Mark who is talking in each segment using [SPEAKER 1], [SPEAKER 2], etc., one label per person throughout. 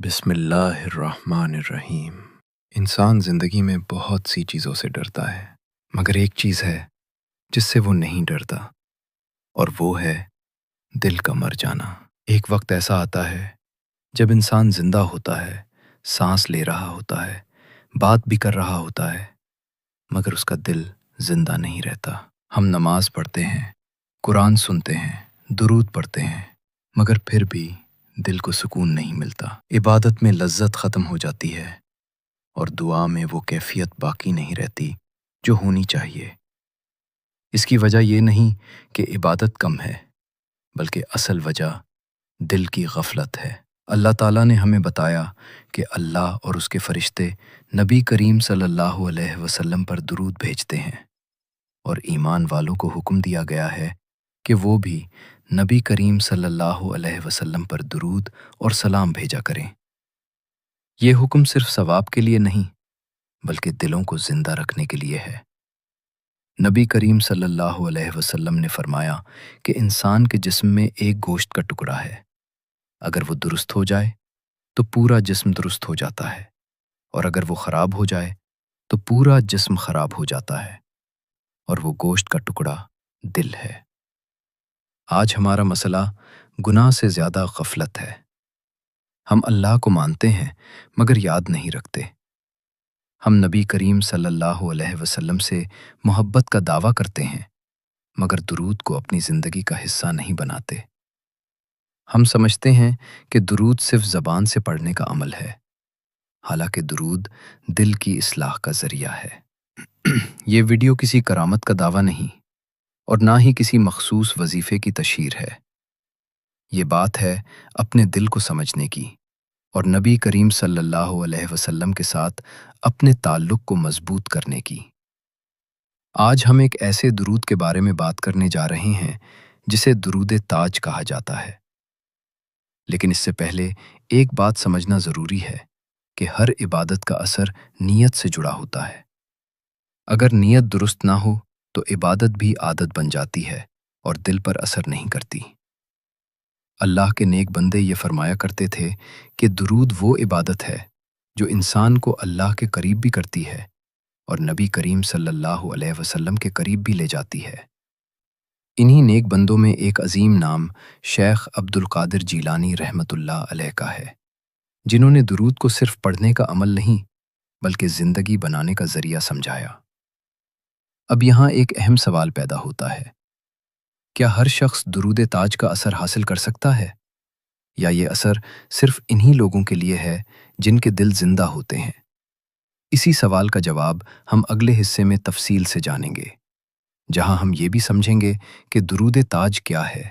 [SPEAKER 1] بسم اللہ الرحمن الرحیم۔ انسان زندگی میں بہت سی چیزوں سے ڈرتا ہے، مگر ایک چیز ہے جس سے وہ نہیں ڈرتا، اور وہ ہے دل کا مر جانا۔ ایک وقت ایسا آتا ہے جب انسان زندہ ہوتا ہے، سانس لے رہا ہوتا ہے، بات بھی کر رہا ہوتا ہے، مگر اس کا دل زندہ نہیں رہتا۔ ہم نماز پڑھتے ہیں، قرآن سنتے ہیں، درود پڑھتے ہیں، مگر پھر بھی دل کو سکون نہیں ملتا۔ عبادت میں لذت ختم ہو جاتی ہے اور دعا میں وہ کیفیت باقی نہیں رہتی جو ہونی چاہیے۔ اس کی وجہ یہ نہیں کہ عبادت کم ہے، بلکہ اصل وجہ دل کی غفلت ہے۔ اللہ تعالیٰ نے ہمیں بتایا کہ اللہ اور اس کے فرشتے نبی کریم صلی اللہ علیہ وسلم پر درود بھیجتے ہیں، اور ایمان والوں کو حکم دیا گیا ہے کہ وہ بھی نبی کریم صلی اللہ علیہ وسلم پر درود اور سلام بھیجا کریں۔ یہ حکم صرف ثواب کے لیے نہیں، بلکہ دلوں کو زندہ رکھنے کے لیے ہے۔ نبی کریم صلی اللہ علیہ وسلم نے فرمایا کہ انسان کے جسم میں ایک گوشت کا ٹکڑا ہے، اگر وہ درست ہو جائے تو پورا جسم درست ہو جاتا ہے، اور اگر وہ خراب ہو جائے تو پورا جسم خراب ہو جاتا ہے، اور وہ گوشت کا ٹکڑا دل ہے۔ آج ہمارا مسئلہ گناہ سے زیادہ غفلت ہے۔ ہم اللہ کو مانتے ہیں مگر یاد نہیں رکھتے۔ ہم نبی کریم صلی اللہ علیہ وسلم سے محبت کا دعویٰ کرتے ہیں، مگر درود کو اپنی زندگی کا حصہ نہیں بناتے۔ ہم سمجھتے ہیں کہ درود صرف زبان سے پڑھنے کا عمل ہے، حالانکہ درود دل کی اصلاح کا ذریعہ ہے۔ یہ ویڈیو کسی کرامت کا دعویٰ نہیں، اور نہ ہی کسی مخصوص وظیفے کی تشہیر ہے۔ یہ بات ہے اپنے دل کو سمجھنے کی، اور نبی کریم صلی اللہ علیہ وسلم کے ساتھ اپنے تعلق کو مضبوط کرنے کی۔ آج ہم ایک ایسے درود کے بارے میں بات کرنے جا رہے ہیں جسے درود تاج کہا جاتا ہے۔ لیکن اس سے پہلے ایک بات سمجھنا ضروری ہے کہ ہر عبادت کا اثر نیت سے جڑا ہوتا ہے۔ اگر نیت درست نہ ہو تو عبادت بھی عادت بن جاتی ہے اور دل پر اثر نہیں کرتی۔ اللہ کے نیک بندے یہ فرمایا کرتے تھے کہ درود وہ عبادت ہے جو انسان کو اللہ کے قریب بھی کرتی ہے اور نبی کریم صلی اللہ علیہ وسلم کے قریب بھی لے جاتی ہے۔ انہی نیک بندوں میں ایک عظیم نام شیخ عبد القادر جیلانی رحمۃ اللہ علیہ کا ہے، جنہوں نے درود کو صرف پڑھنے کا عمل نہیں بلکہ زندگی بنانے کا ذریعہ سمجھایا۔ اب یہاں ایک اہم سوال پیدا ہوتا ہے، کیا ہر شخص درود تاج کا اثر حاصل کر سکتا ہے، یا یہ اثر صرف انہی لوگوں کے لیے ہے جن کے دل زندہ ہوتے ہیں؟ اسی سوال کا جواب ہم اگلے حصے میں تفصیل سے جانیں گے، جہاں ہم یہ بھی سمجھیں گے کہ درود تاج کیا ہے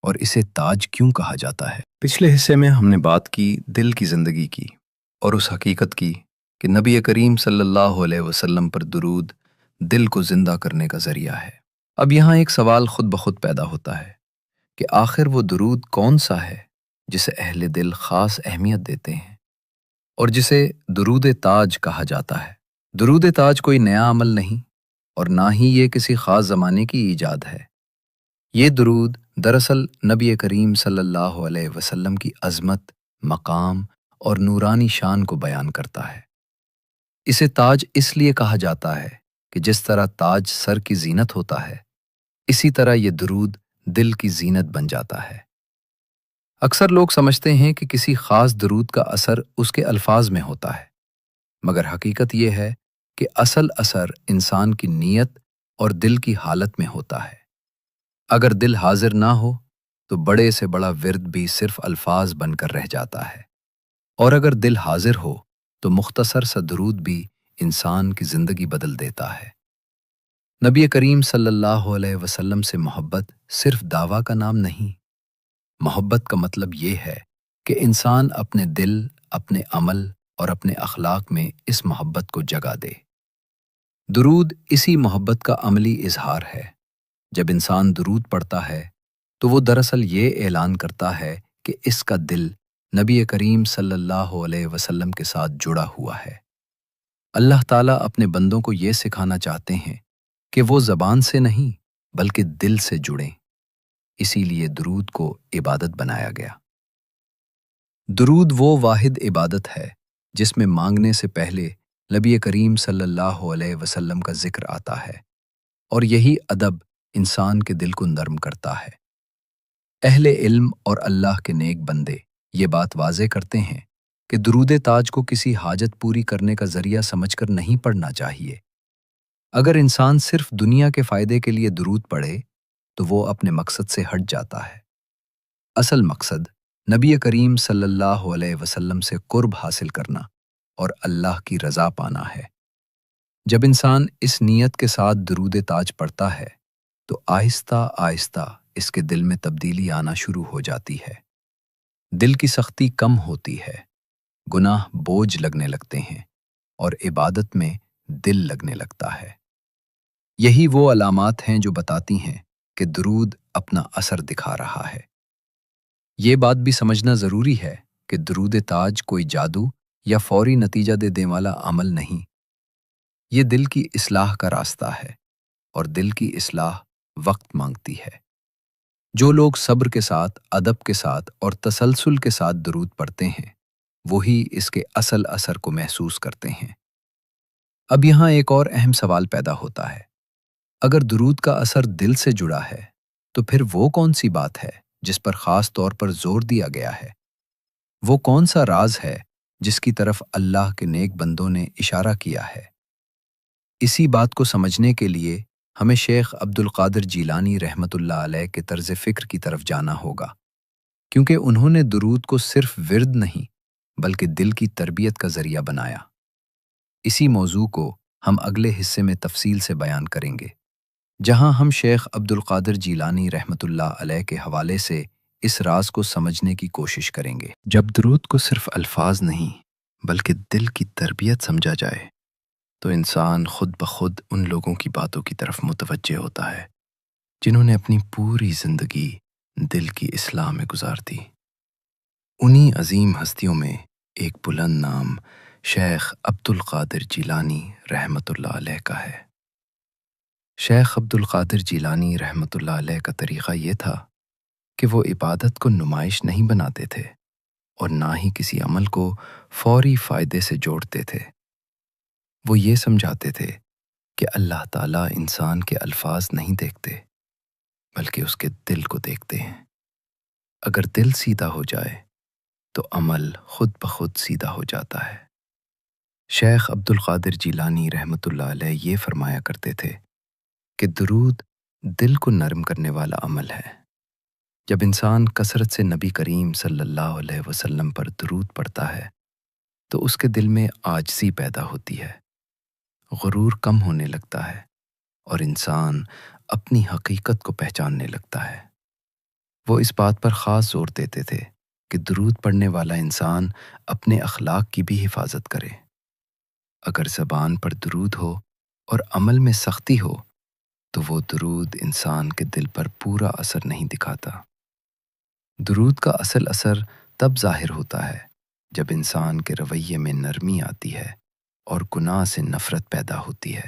[SPEAKER 1] اور اسے تاج کیوں کہا جاتا ہے۔ پچھلے حصے میں ہم نے بات کی دل کی زندگی کی، اور اس حقیقت کی کہ نبی کریم صلی اللہ علیہ وسلم پر درود دل کو زندہ کرنے کا ذریعہ ہے۔ اب یہاں ایک سوال خود بخود پیدا ہوتا ہے کہ آخر وہ درود کون سا ہے جسے اہل دل خاص اہمیت دیتے ہیں اور جسے درود تاج کہا جاتا ہے۔ درود تاج کوئی نیا عمل نہیں، اور نہ ہی یہ کسی خاص زمانے کی ایجاد ہے۔ یہ درود دراصل نبی کریم صلی اللہ علیہ وسلم کی عظمت، مقام اور نورانی شان کو بیان کرتا ہے۔ اسے تاج اس لیے کہا جاتا ہے کہ جس طرح تاج سر کی زینت ہوتا ہے، اسی طرح یہ درود دل کی زینت بن جاتا ہے۔ اکثر لوگ سمجھتے ہیں کہ کسی خاص درود کا اثر اس کے الفاظ میں ہوتا ہے، مگر حقیقت یہ ہے کہ اصل اثر انسان کی نیت اور دل کی حالت میں ہوتا ہے۔ اگر دل حاضر نہ ہو تو بڑے سے بڑا ورد بھی صرف الفاظ بن کر رہ جاتا ہے، اور اگر دل حاضر ہو تو مختصر سا درود بھی انسان کی زندگی بدل دیتا ہے۔ نبی کریم صلی اللہ علیہ وسلم سے محبت صرف دعویٰ کا نام نہیں۔ محبت کا مطلب یہ ہے کہ انسان اپنے دل، اپنے عمل اور اپنے اخلاق میں اس محبت کو جگہ دے۔ درود اسی محبت کا عملی اظہار ہے۔ جب انسان درود پڑھتا ہے تو وہ دراصل یہ اعلان کرتا ہے کہ اس کا دل نبی کریم صلی اللہ علیہ وسلم کے ساتھ جڑا ہوا ہے۔ اللہ تعالیٰ اپنے بندوں کو یہ سکھانا چاہتے ہیں کہ وہ زبان سے نہیں بلکہ دل سے جڑیں، اسی لیے درود کو عبادت بنایا گیا۔
[SPEAKER 2] درود وہ واحد عبادت ہے جس میں مانگنے سے پہلے نبی کریم صلی اللہ علیہ وسلم کا ذکر آتا ہے، اور یہی ادب انسان کے دل کو نرم کرتا ہے۔ اہل علم اور اللہ کے نیک بندے یہ بات واضح کرتے ہیں کہ درود تاج کو کسی حاجت پوری کرنے کا ذریعہ سمجھ کر نہیں پڑھنا چاہیے۔ اگر انسان صرف دنیا کے فائدے کے لیے درود پڑھے تو وہ اپنے مقصد سے ہٹ جاتا ہے۔ اصل مقصد نبی کریم صلی اللہ علیہ وسلم سے قرب حاصل کرنا اور اللہ کی رضا پانا ہے۔ جب انسان اس نیت کے ساتھ درود تاج پڑھتا ہے تو آہستہ آہستہ اس کے دل میں تبدیلی آنا شروع ہو جاتی ہے۔ دل کی سختی کم ہوتی ہے، گناہ بوجھ لگنے لگتے ہیں اور عبادت میں دل لگنے لگتا ہے۔ یہی وہ علامات ہیں جو بتاتی ہیں کہ درود اپنا اثر دکھا رہا ہے۔ یہ بات بھی سمجھنا ضروری ہے کہ درود تاج کوئی جادو یا فوری نتیجہ دینے والا عمل نہیں۔ یہ دل کی اصلاح کا راستہ ہے، اور دل کی اصلاح وقت مانگتی ہے۔ جو لوگ صبر کے ساتھ، ادب کے ساتھ اور تسلسل کے ساتھ درود پڑھتے ہیں، وہی اس کے اصل اثر کو محسوس کرتے ہیں۔ اب یہاں ایک اور اہم سوال پیدا ہوتا ہے۔ اگر درود کا اثر دل سے جڑا ہے تو پھر وہ کون سی بات ہے جس پر خاص طور پر زور دیا گیا ہے؟ وہ کون سا راز ہے جس کی طرف اللہ کے نیک بندوں نے اشارہ کیا ہے؟ اسی بات کو سمجھنے کے لیے ہمیں شیخ عبد القادر جیلانی رحمۃ اللہ علیہ کے طرز فکر کی طرف جانا ہوگا، کیونکہ انہوں نے درود کو صرف ورد نہیں بلکہ دل کی تربیت کا ذریعہ بنایا۔ اسی موضوع کو ہم اگلے حصے میں تفصیل سے بیان کریں گے، جہاں ہم شیخ عبد القادر جیلانی رحمۃ اللہ علیہ کے حوالے سے اس راز کو سمجھنے کی کوشش کریں گے۔
[SPEAKER 1] جب درود کو صرف الفاظ نہیں بلکہ دل کی تربیت سمجھا جائے تو انسان خود بخود ان لوگوں کی باتوں کی طرف متوجہ ہوتا ہے جنہوں نے اپنی پوری زندگی دل کی اصلاح میں گزار دی۔ انہی عظیم ہستیوں میں ایک بلند نام شیخ عبد القادر جیلانی رحمۃ اللہ علیہ کا ہے۔ شیخ عبد القادر جیلانی رحمۃ اللہ علیہ کا طریقہ یہ تھا کہ وہ عبادت کو نمائش نہیں بناتے تھے اور نہ ہی کسی عمل کو فوری فائدے سے جوڑتے تھے۔ وہ یہ سمجھاتے تھے کہ اللہ تعالیٰ انسان کے الفاظ نہیں دیکھتے بلکہ اس کے دل کو دیکھتے ہیں۔ اگر دل سیدھا ہو جائے تو عمل خود بخود سیدھا ہو جاتا ہے۔ شیخ عبد القادر جیلانی رحمۃ اللہ علیہ یہ فرمایا کرتے تھے کہ درود دل کو نرم کرنے والا عمل ہے۔ جب انسان کثرت سے نبی کریم صلی اللہ علیہ وسلم پر درود پڑھتا ہے تو اس کے دل میں عاجزی پیدا ہوتی ہے، غرور کم ہونے لگتا ہے اور انسان اپنی حقیقت کو پہچاننے لگتا ہے۔ وہ اس بات پر خاص زور دیتے تھے کہ درود پڑھنے والا انسان اپنے اخلاق کی بھی حفاظت کرے۔ اگر زبان پر درود ہو اور عمل میں سختی ہو تو وہ درود انسان کے دل پر پورا اثر نہیں دکھاتا۔ درود کا اصل اثر تب ظاہر ہوتا ہے جب انسان کے رویے میں نرمی آتی ہے اور گناہ سے نفرت پیدا ہوتی ہے۔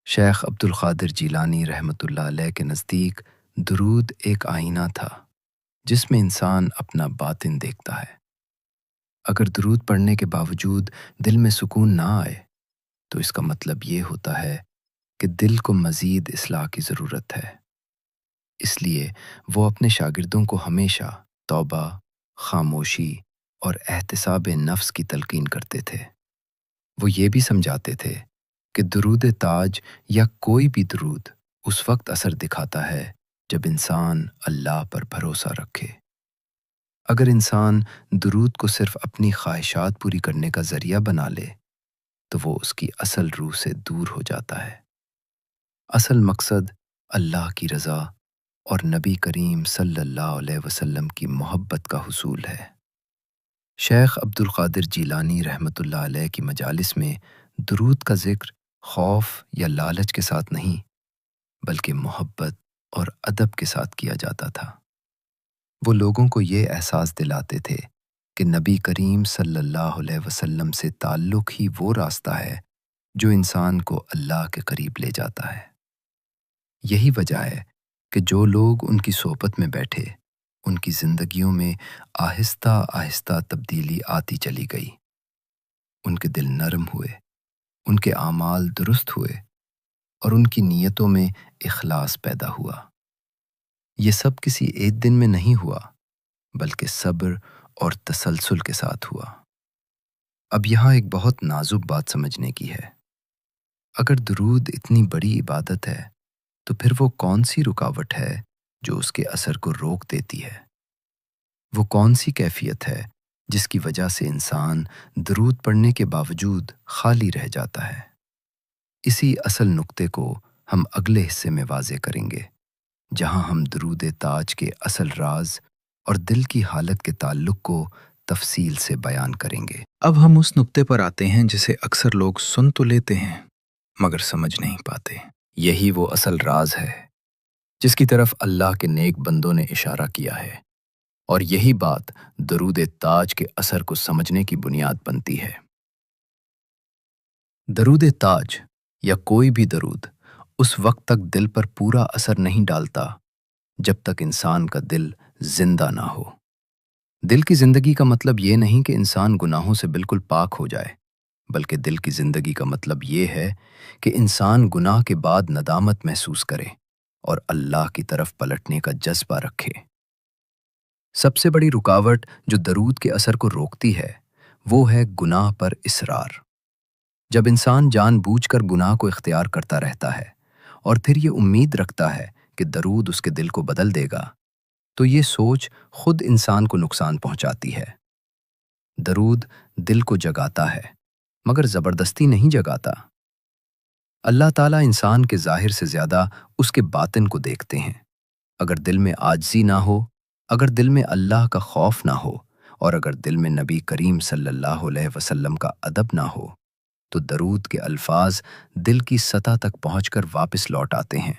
[SPEAKER 1] شیخ عبد القادر جیلانی رحمۃ اللہ علیہ کے نزدیک درود ایک آئینہ تھا جس میں انسان اپنا باطن دیکھتا ہے۔ اگر درود پڑھنے کے باوجود دل میں سکون نہ آئے تو اس کا مطلب یہ ہوتا ہے کہ دل کو مزید اصلاح کی ضرورت ہے۔ اس لیے وہ اپنے شاگردوں کو ہمیشہ توبہ، خاموشی اور احتساب نفس کی تلقین کرتے تھے۔ وہ یہ بھی سمجھاتے تھے کہ درود تاج یا کوئی بھی درود اس وقت اثر دکھاتا ہے جب انسان اللہ پر بھروسہ رکھے۔ اگر انسان درود کو صرف اپنی خواہشات پوری کرنے کا ذریعہ بنا لے تو وہ اس کی اصل روح سے دور ہو جاتا ہے۔ اصل مقصد اللہ کی رضا اور نبی کریم صلی اللہ علیہ وسلم کی محبت کا حصول ہے۔ شیخ عبد القادر جیلانی رحمۃ اللہ علیہ کی مجالس میں درود کا ذکر خوف یا لالچ کے ساتھ نہیں بلکہ محبت اور ادب کے ساتھ کیا جاتا تھا۔ وہ لوگوں کو یہ احساس دلاتے تھے کہ نبی کریم صلی اللہ علیہ وسلم سے تعلق ہی وہ راستہ ہے جو انسان کو اللہ کے قریب لے جاتا ہے۔ یہی وجہ ہے کہ جو لوگ ان کی صحبت میں بیٹھے
[SPEAKER 2] ان کی زندگیوں میں آہستہ آہستہ تبدیلی آتی چلی گئی۔ ان کے دل نرم ہوئے، ان کے اعمال درست ہوئے اور ان کی نیتوں میں اخلاص پیدا ہوا۔ یہ سب کسی ایک دن میں نہیں ہوا، بلکہ صبر اور تسلسل کے ساتھ ہوا۔ اب یہاں ایک بہت نازک بات سمجھنے کی ہے۔ اگر درود اتنی بڑی عبادت ہے تو پھر وہ کون سی رکاوٹ ہے جو اس کے اثر کو روک دیتی ہے؟ وہ کون سی کیفیت ہے جس کی وجہ سے انسان درود پڑھنے کے باوجود خالی رہ جاتا ہے؟ اسی اصل نقطے کو ہم اگلے حصے میں واضح کریں گے، جہاں ہم درود تاج کے اصل راز اور دل کی حالت کے تعلق کو تفصیل سے بیان کریں گے۔
[SPEAKER 1] اب ہم اس نقطے پر آتے ہیں جسے اکثر لوگ سن تو لیتے ہیں مگر سمجھ نہیں پاتے۔
[SPEAKER 2] یہی وہ اصل راز ہے جس کی طرف اللہ کے نیک بندوں نے اشارہ کیا ہے، اور یہی بات درود تاج کے اثر کو سمجھنے کی بنیاد بنتی ہے۔ درود تاج یا کوئی بھی درود اس وقت تک دل پر پورا اثر نہیں ڈالتا جب تک انسان کا دل زندہ نہ ہو۔ دل کی زندگی کا مطلب یہ نہیں کہ انسان گناہوں سے بالکل پاک ہو جائے، بلکہ دل کی زندگی کا مطلب یہ ہے کہ انسان گناہ کے بعد ندامت محسوس کرے اور اللہ کی طرف پلٹنے کا جذبہ رکھے۔ سب سے بڑی رکاوٹ جو درود کے اثر کو روکتی ہے وہ ہے گناہ پر اصرار۔ جب انسان جان بوجھ کر گناہ کو اختیار کرتا رہتا ہے اور پھر یہ امید رکھتا ہے کہ درود اس کے دل کو بدل دے گا، تو یہ سوچ خود انسان کو نقصان پہنچاتی ہے۔ درود دل کو جگاتا ہے مگر زبردستی نہیں جگاتا۔ اللہ تعالیٰ انسان کے ظاہر سے زیادہ اس کے باطن کو دیکھتے ہیں۔ اگر دل میں عاجزی نہ ہو، اگر دل میں اللہ کا خوف نہ ہو، اور اگر دل میں نبی کریم صلی اللہ علیہ وسلم کا ادب نہ ہو، تو درود کے الفاظ دل کی سطح تک پہنچ کر واپس لوٹ آتے ہیں۔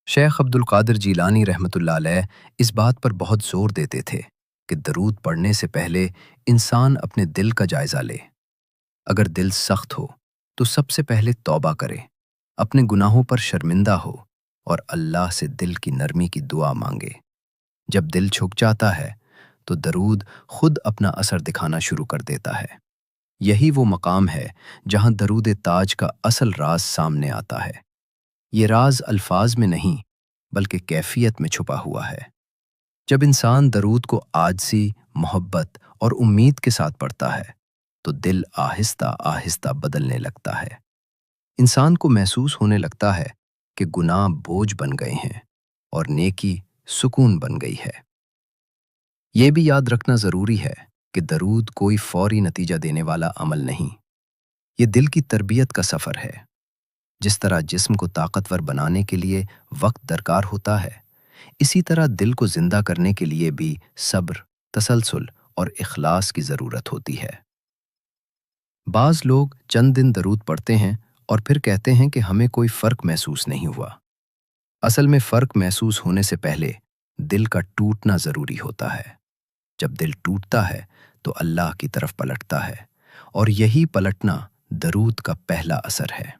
[SPEAKER 2] شیخ عبد القادر جیلانی رحمۃ اللہ علیہ اس بات پر بہت زور دیتے تھے کہ درود پڑھنے سے پہلے انسان اپنے دل کا جائزہ لے۔ اگر دل سخت ہو تو سب سے پہلے توبہ کرے، اپنے گناہوں پر شرمندہ ہو اور اللہ سے دل کی نرمی کی دعا مانگے۔ جب دل جھک جاتا ہے تو درود خود اپنا اثر دکھانا شروع کر دیتا ہے۔ یہی وہ مقام ہے جہاں درود تاج کا اصل راز سامنے آتا ہے۔ یہ راز الفاظ میں نہیں بلکہ کیفیت میں چھپا ہوا ہے۔ جب انسان درود کو عاجزی، محبت اور امید کے ساتھ پڑھتا ہے تو دل آہستہ آہستہ بدلنے لگتا ہے۔ انسان کو محسوس ہونے لگتا ہے کہ گناہ بوجھ بن گئے ہیں اور نیکی سکون بن گئی ہے۔ یہ بھی یاد رکھنا ضروری ہے کہ درود کوئی فوری نتیجہ دینے والا عمل نہیں۔ یہ دل کی تربیت کا سفر ہے۔ جس طرح جسم کو طاقتور بنانے کے لیے وقت درکار ہوتا ہے، اسی طرح دل کو زندہ کرنے کے لیے بھی صبر، تسلسل اور اخلاص کی ضرورت ہوتی ہے۔ بعض لوگ چند دن درود پڑھتے ہیں اور پھر کہتے ہیں کہ ہمیں کوئی فرق محسوس نہیں ہوا۔ اصل میں فرق محسوس ہونے سے پہلے دل کا ٹوٹنا ضروری ہوتا ہے۔ جب دل ٹوٹتا ہے تو اللہ کی طرف پلٹتا ہے، اور یہی پلٹنا درود کا پہلا اثر ہے۔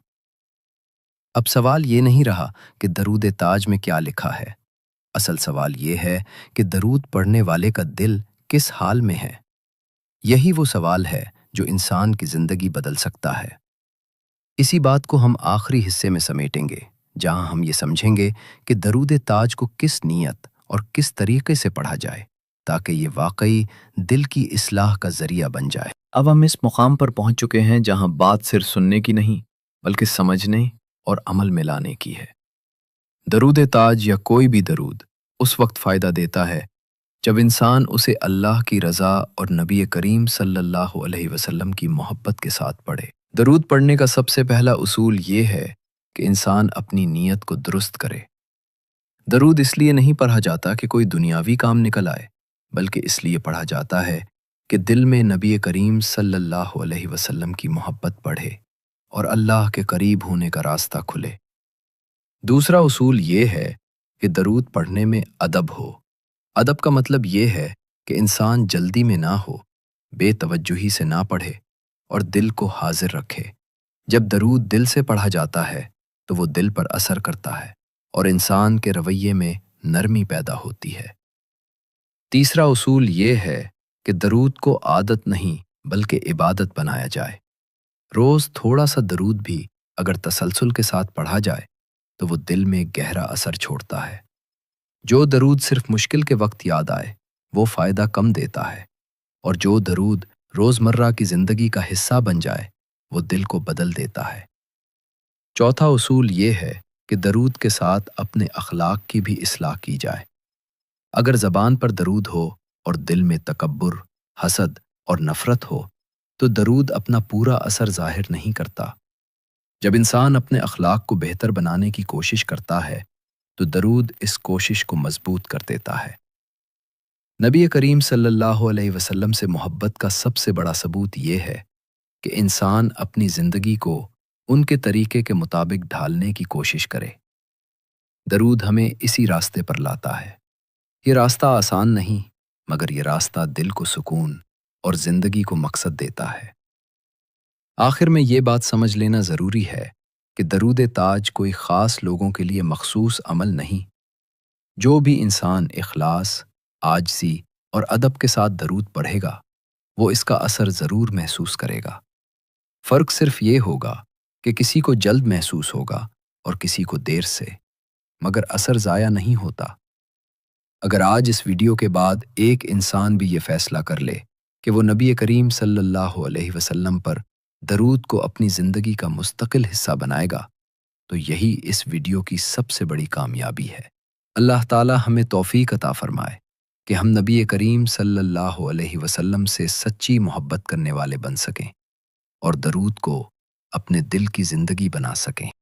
[SPEAKER 2] اب سوال یہ نہیں رہا کہ درود تاج میں کیا لکھا ہے، اصل سوال یہ ہے کہ درود پڑھنے والے کا دل کس حال میں ہے۔ یہی وہ سوال ہے جو انسان کی زندگی بدل سکتا ہے۔ اسی بات کو ہم آخری حصے میں سمیٹیں گے، جہاں ہم یہ سمجھیں گے کہ درود تاج کو کس نیت اور کس طریقے سے پڑھا جائے تاکہ یہ واقعی دل کی اصلاح کا ذریعہ بن جائے۔
[SPEAKER 1] اب ہم اس مقام پر پہنچ چکے ہیں جہاں بات صرف سننے کی نہیں بلکہ سمجھنے اور عمل میں لانے کی ہے۔ درود تاج یا کوئی بھی درود اس وقت فائدہ دیتا ہے جب انسان اسے اللہ کی رضا اور نبی کریم صلی اللہ علیہ وسلم کی محبت کے ساتھ پڑھے۔ درود پڑھنے کا سب سے پہلا اصول یہ ہے کہ انسان اپنی نیت کو درست کرے۔ درود اس لیے نہیں پڑھا جاتا کہ کوئی دنیاوی کام نکل آئے، بلکہ اس لیے پڑھا جاتا ہے کہ دل میں نبی کریم صلی اللہ علیہ وسلم کی محبت بڑھے اور اللہ کے قریب ہونے کا راستہ کھلے۔ دوسرا اصول یہ ہے کہ درود پڑھنے میں ادب ہو۔ ادب کا مطلب یہ ہے کہ انسان جلدی میں نہ ہو، بے توجہی سے نہ پڑھے اور دل کو حاضر رکھے۔ جب درود دل سے پڑھا جاتا ہے تو وہ دل پر اثر کرتا ہے اور انسان کے رویے میں نرمی پیدا ہوتی ہے۔
[SPEAKER 2] تیسرا اصول یہ ہے کہ درود کو عادت نہیں بلکہ عبادت بنایا جائے۔ روز تھوڑا سا درود بھی اگر تسلسل کے ساتھ پڑھا جائے تو وہ دل میں گہرا اثر چھوڑتا ہے۔ جو درود صرف مشکل کے وقت یاد آئے وہ فائدہ کم دیتا ہے، اور جو درود روزمرہ کی زندگی کا حصہ بن جائے وہ دل کو بدل دیتا ہے۔ چوتھا اصول یہ ہے کہ درود کے ساتھ اپنے اخلاق کی بھی اصلاح کی جائے۔ اگر زبان پر درود ہو اور دل میں تکبر، حسد اور نفرت ہو تو درود اپنا پورا اثر ظاہر نہیں کرتا۔ جب انسان اپنے اخلاق کو بہتر بنانے کی کوشش کرتا ہے تو درود اس کوشش کو مضبوط کر دیتا ہے۔ نبی کریم صلی اللہ علیہ وسلم سے محبت کا سب سے بڑا ثبوت یہ ہے کہ انسان اپنی زندگی کو ان کے طریقے کے مطابق ڈھالنے کی کوشش کرے۔ درود ہمیں اسی راستے پر لاتا ہے۔ یہ راستہ آسان نہیں، مگر یہ راستہ دل کو سکون اور زندگی کو مقصد دیتا ہے۔ آخر میں یہ بات سمجھ لینا ضروری ہے کہ درود تاج کوئی خاص لوگوں کے لیے مخصوص عمل نہیں۔ جو بھی انسان اخلاص، عاجزی اور ادب کے ساتھ درود پڑھے گا وہ اس کا اثر ضرور محسوس کرے گا۔ فرق صرف یہ ہوگا کہ کسی کو جلد محسوس ہوگا اور کسی کو دیر سے، مگر اثر ضائع نہیں ہوتا۔ اگر آج اس ویڈیو کے بعد ایک انسان بھی یہ فیصلہ کر لے کہ وہ نبی کریم صلی اللہ علیہ وسلم پر درود کو اپنی زندگی کا مستقل حصہ بنائے گا تو یہی اس ویڈیو کی سب سے بڑی کامیابی ہے۔ اللہ تعالی ہمیں توفیق عطا فرمائے کہ ہم نبی کریم صلی اللہ علیہ وسلم سے سچی محبت کرنے والے بن سکیں اور درود کو اپنے دل کی زندگی بنا سکیں۔